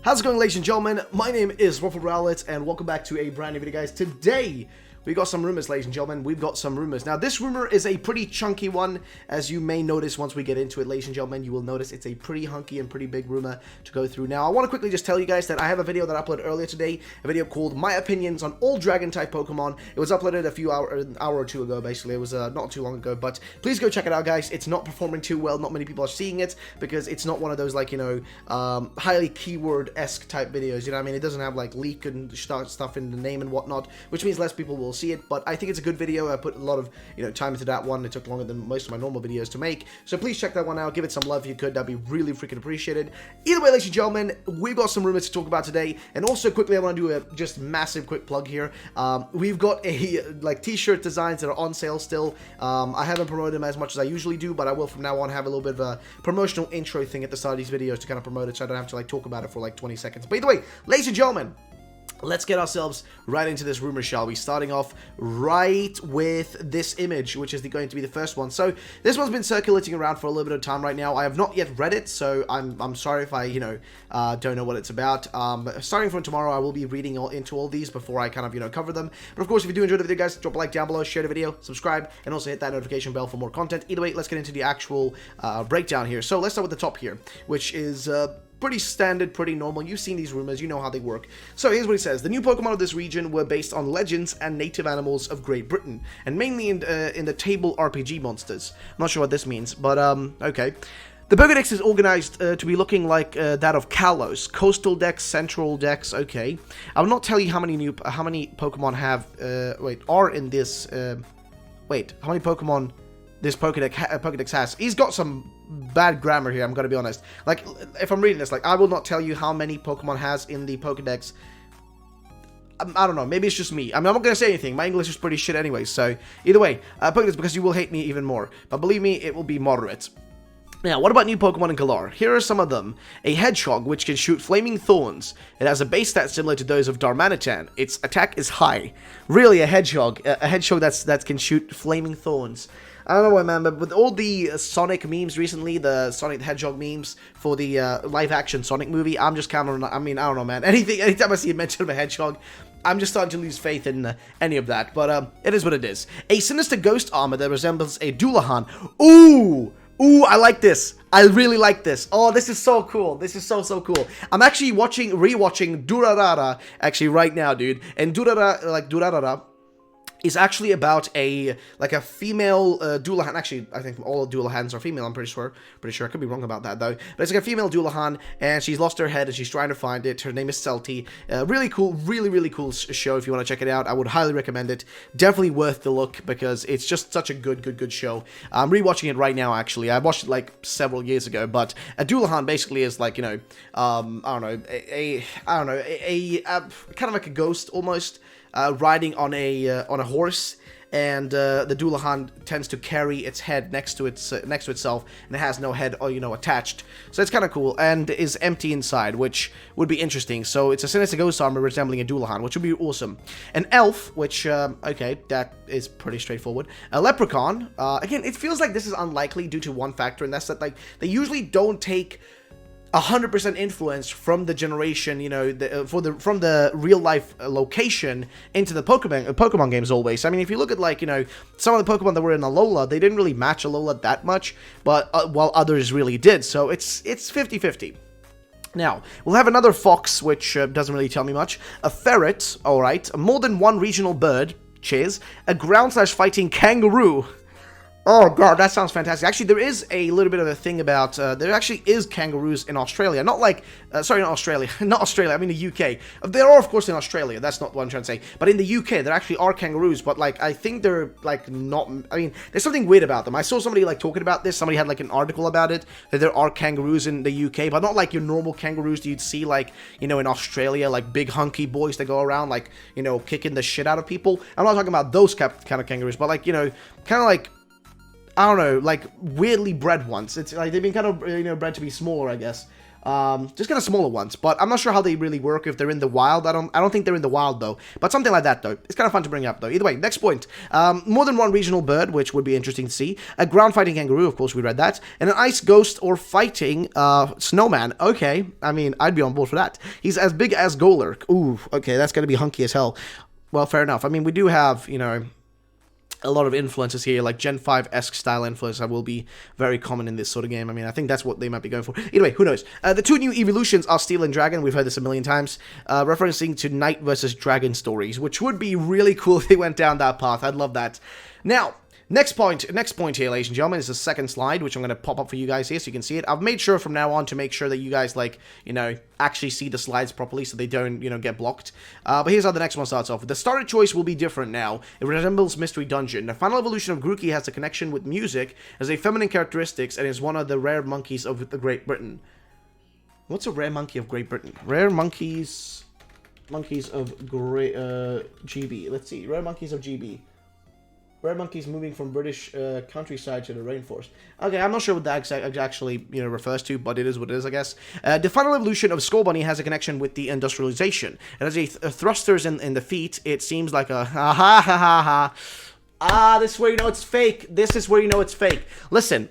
How's it going, ladies and gentlemen? My name is RuffledRowlit, and welcome back to a brand new video, guys. Today, we got some rumors, ladies and gentlemen. We've got some rumors. Now, this rumor is a pretty chunky one, as you may notice once we get into it, ladies and gentlemen. You will notice it's a pretty hunky and pretty big rumor to go through. Now, I want to quickly just tell you guys that I have a video that I uploaded earlier today, a video called My Opinions on All Dragon-type Pokemon. It was uploaded an hour or two ago, basically. It was not too long ago, but please go check it out, guys. It's not performing too well. Not many people are seeing it, because it's not one of those, like, you know, highly keyword-esque type videos, you know what I mean? It doesn't have, like, leak and stuff in the name and whatnot, which means less people will see it, but I think it's a good video. I put a lot of, you know, time into that one. It took longer than most of my normal videos to make, so please check that one out. Give it some love if you could. That'd be really freaking appreciated. Either way, ladies and gentlemen, we've got some rumors to talk about today, and also quickly I want to do a just massive quick plug here. We've got like t-shirt designs that are on sale still. I haven't promoted them as much as I usually do, but I will from now on have a little bit of a promotional intro thing at the start of these videos to kind of promote it, so I don't have to like talk about it for like 20 seconds. But either way, ladies and gentlemen, let's get ourselves right into this rumor, shall we? Starting off right with this image, which is going to be the first one. So this one's been circulating around for a little bit of time right now. I have not yet read it, so I'm sorry if I, you know, don't know what it's about. Starting from tomorrow, I will be reading into all these before I kind of, you know, cover them. But of course, if you do enjoy the video, guys, drop a like down below, share the video, subscribe, and also hit that notification bell for more content. Either way, let's get into the actual breakdown here. So let's start with the top here, which is pretty standard, pretty normal. You've seen these rumors, you know how they work. So here's what he says. The new Pokemon of this region were based on legends and native animals of Great Britain, and mainly in the table RPG monsters. I'm not sure what this means, but okay. The Pokédex is organized to be looking like that of Kalos. Coastal Dex, Central Dex, okay. I will not tell you how many Pokemon are in this, how many Pokemon this Pokédex has. He's got some bad grammar here, I'm gonna be honest. Like, if I'm reading this, like, I will not tell you how many Pokemon has in the Pokédex. I don't know, maybe it's just me. I mean, I'm not gonna say anything. My English is pretty shit anyway, so either way, Pokédex, because you will hate me even more. But believe me, it will be moderate. Now, what about new Pokemon in Galar? Here are some of them. A Hedgehog, which can shoot flaming thorns. It has a base stat similar to those of Darmanitan. Its attack is high. Really, a Hedgehog. A Hedgehog that can shoot flaming thorns. I don't know why, man, but with all the Sonic memes recently, the Sonic the Hedgehog memes for the live-action Sonic movie, I'm just kind of, I mean, I don't know, man. Anytime I see a mention of a Hedgehog, I'm just starting to lose faith in any of that. But it is what it is. A sinister ghost armor that resembles a dullahan. Ooh! Ooh, I like this. I really like this. Oh, this is so cool. This is so cool. I'm actually rewatching Durarara actually right now, dude. And Durarara is actually about a female dullahan. Actually, I think all dullahans are female, I'm pretty sure. I could be wrong about that, though. But it's like a female dullahan, and she's lost her head, and she's trying to find it. Her name is Celti. Really cool, really cool show if you want to check it out. I would highly recommend it. Definitely worth the look, because it's just such a good show. I'm rewatching it right now, actually. I watched it, like, several years ago, but a dullahan basically is, like, you know, I don't know, kind of like a ghost, almost. Riding on a horse, and the dullahan tends to carry its head next to itself, and it has no head, or, you know, attached. So it's kind of cool, and is empty inside, which would be interesting. So it's a sinister ghost armor resembling a dullahan, which would be awesome. An elf, which okay, that is pretty straightforward. A leprechaun. Again, it feels like this is unlikely due to one factor, and that's that, like, they usually don't take 100% influence from the generation, you know, from the real life location into the Pokemon games always. I mean, if you look at, like, you know, some of the Pokemon that were in Alola, they didn't really match Alola that much, but while others really did. So it's 50-50. Now, we'll have another fox, which doesn't really tell me much. A ferret, alright. More than one regional bird, cheers. A ground/fighting kangaroo. Oh god, that sounds fantastic. Actually, there is a little bit of a thing about, there actually is kangaroos in Australia. Not like, sorry, not Australia, I mean the UK. There are, of course, in Australia, that's not what I'm trying to say. But in the UK, there actually are kangaroos, but, like, I think they're, like, not, I mean, there's something weird about them. I saw somebody, like, talking about this. Somebody had, like, an article about it, that there are kangaroos in the UK, but not like your normal kangaroos that you'd see, like, you know, in Australia, like, big hunky boys that go around, like, you know, kicking the shit out of people. I'm not talking about those kind of kangaroos, but, like, you know, kind of like, I don't know, like, weirdly bred ones. It's like they've been kind of, you know, bred to be smaller, I guess. Just kind of smaller ones, but I'm not sure how they really work if they're in the wild. I don't think they're in the wild though, but something like that though. It's kind of fun to bring up though. Either way, next point. More than one regional bird, which would be interesting to see. A ground fighting kangaroo, of course we read that, and an ice ghost or fighting snowman. Okay, I mean I'd be on board for that. He's as big as Golurk. Ooh, okay, that's gonna be hunky as hell. Well, fair enough. I mean we do have, you know, a lot of influences here, like Gen 5-esque style influence that will be very common in this sort of game. I mean, I think that's what they might be going for. Anyway, who knows? The two new evolutions are Steel and Dragon. We've heard this a million times, referencing to Knight versus Dragon stories, which would be really cool if they went down that path. I'd love that. Now, next point here, ladies and gentlemen, is the second slide, which I'm going to pop up for you guys here so you can see it. I've made sure from now on to make sure that you guys, like, you know, actually see the slides properly so they don't, you know, get blocked. But here's how the next one starts off. The starter choice will be different now. It resembles Mystery Dungeon. The final evolution of Grookey has a connection with music as a feminine characteristics and is one of the rare monkeys of the Great Britain. What's a rare monkey of Great Britain? Rare monkeys of Great GB. Let's see. Rare monkeys of GB. Rare monkeys moving from British countryside to the rainforest. Okay, I'm not sure what that actually, you know, refers to, but it is what it is, I guess. The final evolution of Skull Bunny has a connection with the industrialization. It has a thrusters in the feet. It seems like a ha ha ha ha ha. Ah, this is where you know it's fake. This is where you know it's fake. Listen,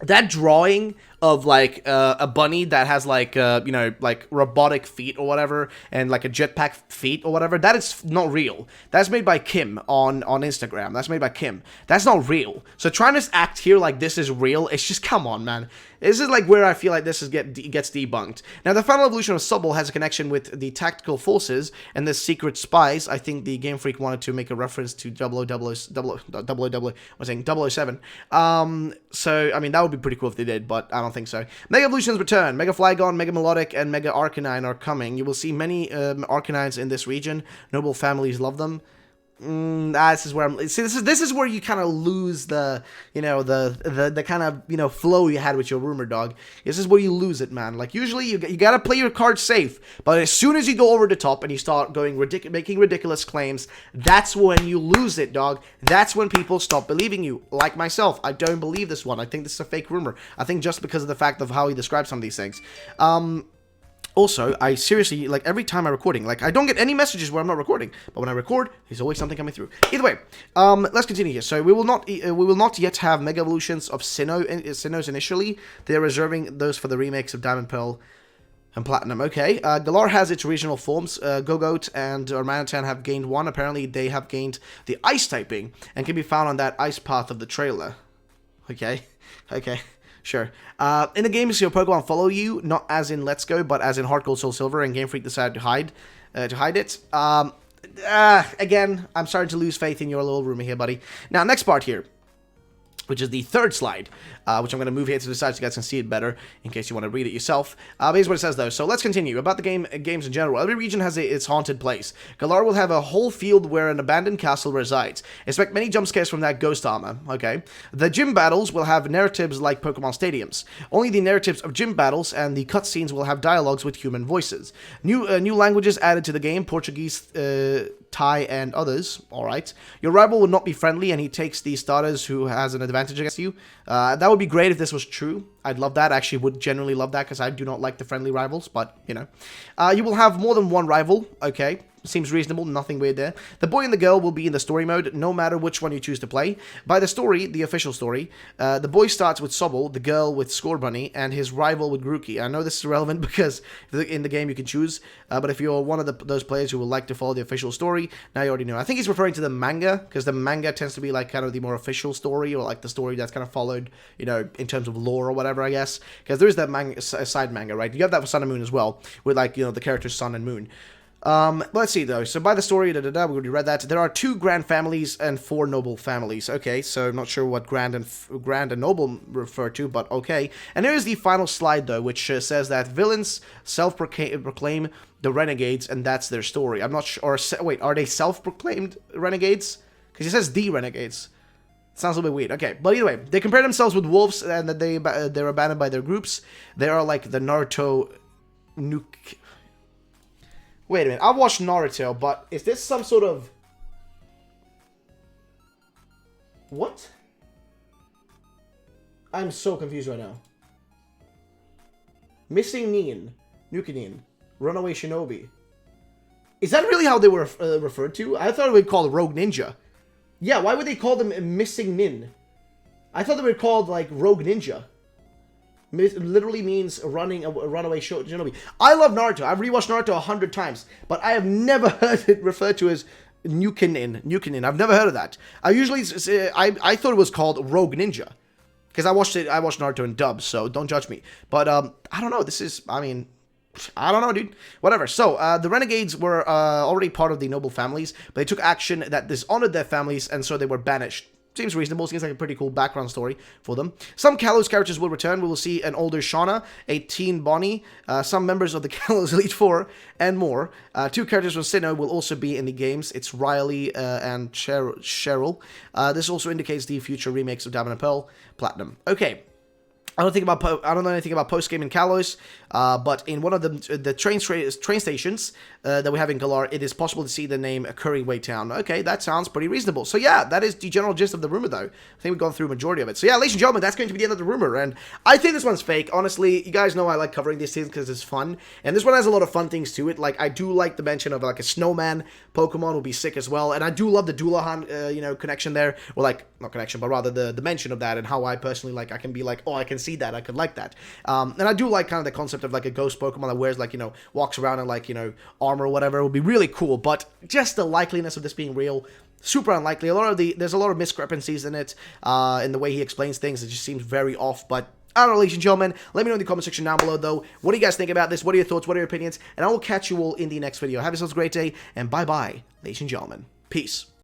that drawing of like a bunny that has like you know, like robotic feet or whatever, and like a jetpack feet or whatever, that is not real. That's made by Kim on Instagram. That's made by Kim. That's not real. So trying to act here like this is real, it's just, come on, man. This is like where I feel like this gets debunked. Now, the final evolution of Subble has a connection with the tactical forces and the secret spies. I think the Game Freak wanted to make a reference to 007. So, I mean, that would be pretty cool if they did, but I don't think so. Mega Evolutions return. Mega Flygon, Mega Melodic, and Mega Arcanine are coming. You will see many Arcanines in this region. Noble families love them. This is where I'm. See, this is where you kind of lose the, you know, the kind of, you know, flow you had with your rumor dog. This is where you lose it, man. Like, usually you gotta play your cards safe, but as soon as you go over the top and you start going making ridiculous claims, that's when you lose it, dog. That's when people stop believing you. Like myself, I don't believe this one. I think this is a fake rumor. I think just because of the fact of how he describes some of these things. Also, I seriously, like, every time I'm recording, like, I don't get any messages where I'm not recording, but when I record, there's always something coming through. Either way, let's continue here. So we will not yet have Mega Evolutions of Sinnohs initially. They're reserving those for the remakes of Diamond, Pearl, and Platinum. Okay, Galar has its regional forms. Gogoat and Ormanitan have gained one. Apparently, they have gained the Ice typing and can be found on that ice path of the trailer. Okay, okay. Sure. In the games, your Pokemon follow you, not as in Let's Go, but as in Heart Gold, Soul Silver, and Game Freak decided to hide it. Again, I'm starting to lose faith in your little rumor here, buddy. Now, next part here, which is the third slide, which I'm going to move here to the side so you guys can see it better, in case you want to read it yourself. Here's what it says, though. So let's continue. About the games in general. Every region has its haunted place. Galar will have a whole field where an abandoned castle resides. Expect many jump scares from that ghost armor, okay? The gym battles will have narratives like Pokemon Stadiums. Only the narratives of gym battles and the cutscenes will have dialogues with human voices. New languages added to the game, Portuguese, Thai, and others. Alright. Your rival will not be friendly, and he takes the starters who has an advantage against you. That would be great if this was true. I'd love that. I actually would generally love that, because I do not like the friendly rivals, but, you know. You will have more than one rival, okay. Seems reasonable, nothing weird there. The boy and the girl will be in the story mode, no matter which one you choose to play. By the story, the official story, the boy starts with Sobble, the girl with Score Bunny, and his rival with Grookey. I know this is relevant because in the game you can choose, but if you're one of those players who would like to follow the official story, now you already know. I think he's referring to the manga, because the manga tends to be like kind of the more official story, or like the story that's kind of followed, you know, in terms of lore or whatever, I guess. Because there is that manga, side manga, right? You have that for Sun and Moon as well, with like, you know, the characters Sun and Moon. Let's see though. So by the story, we already read that. There are 2 grand families and 4 noble families. Okay, so I'm not sure what grand and noble refer to, but okay. And here's the final slide though, which says that villains self-proclaim the renegades, and that's their story. I'm not sure. Or wait, are they self-proclaimed renegades? Because it says the renegades. Sounds a little bit weird. Okay, but either way, they compare themselves with wolves, and that they're abandoned by their groups. They are like the Naruto nuke. Wait a minute, I've watched Naruto, but is this some sort of... What? I'm so confused right now. Missing Nin. Nukenin. Runaway Shinobi. Is that really how they were referred to? I thought they would call Rogue Ninja. Yeah, why would they call them Missing Nin? I thought they were called, like, Rogue Ninja. Literally means runaway shinobi. I love Naruto. I've rewatched Naruto 100 times, but I have never heard it referred to as Nukenin. I've never heard of that. I thought it was called Rogue Ninja. Because I watched Naruto in dub, so don't judge me. But, I don't know. I don't know, dude. Whatever. So, the Renegades were already part of the noble families, but they took action that dishonored their families, and so they were banished. Seems reasonable. Seems like a pretty cool background story for them. Some Kalos characters will return. We will see an older Shauna, a teen Bonnie, some members of the Kalos Elite Four, and more. 2 characters from Sinnoh will also be in the games. It's Riley and Cheryl. This also indicates the future remakes of Diamond and Pearl Platinum. Okay. I don't know anything about post-game in Kalos, but in one of the train stations that we have in Galar, it is possible to see the name Curryway Town. Okay, that sounds pretty reasonable. So yeah, that is the general gist of the rumor, though. I think we've gone through a majority of it. So yeah, ladies and gentlemen, that's going to be the end of the rumor, and I think this one's fake. Honestly, you guys know I like covering these things because it's fun, and this one has a lot of fun things to it. Like, I do like the mention of, like, a Snowman Pokemon will be sick as well, and I do love the dullahan, connection there, or, like, not connection, but rather the mention of that, and how I personally, like, I can be like, oh, I can see that, I could like that. And I do like kind of the concept of, like, a ghost Pokemon that wears, like, walks around in, like, armor or whatever. It would be really cool, but just the likeliness of this being real, super unlikely. There's a lot of discrepancies in it, in the way he explains things. It just seems very off, but I don't know, ladies and gentlemen. Let me know in the comment section down below, though. What do you guys think about this? What are your thoughts? What are your opinions? And I will catch you all in the next video. Have yourselves a great day, and bye-bye, ladies and gentlemen. Peace.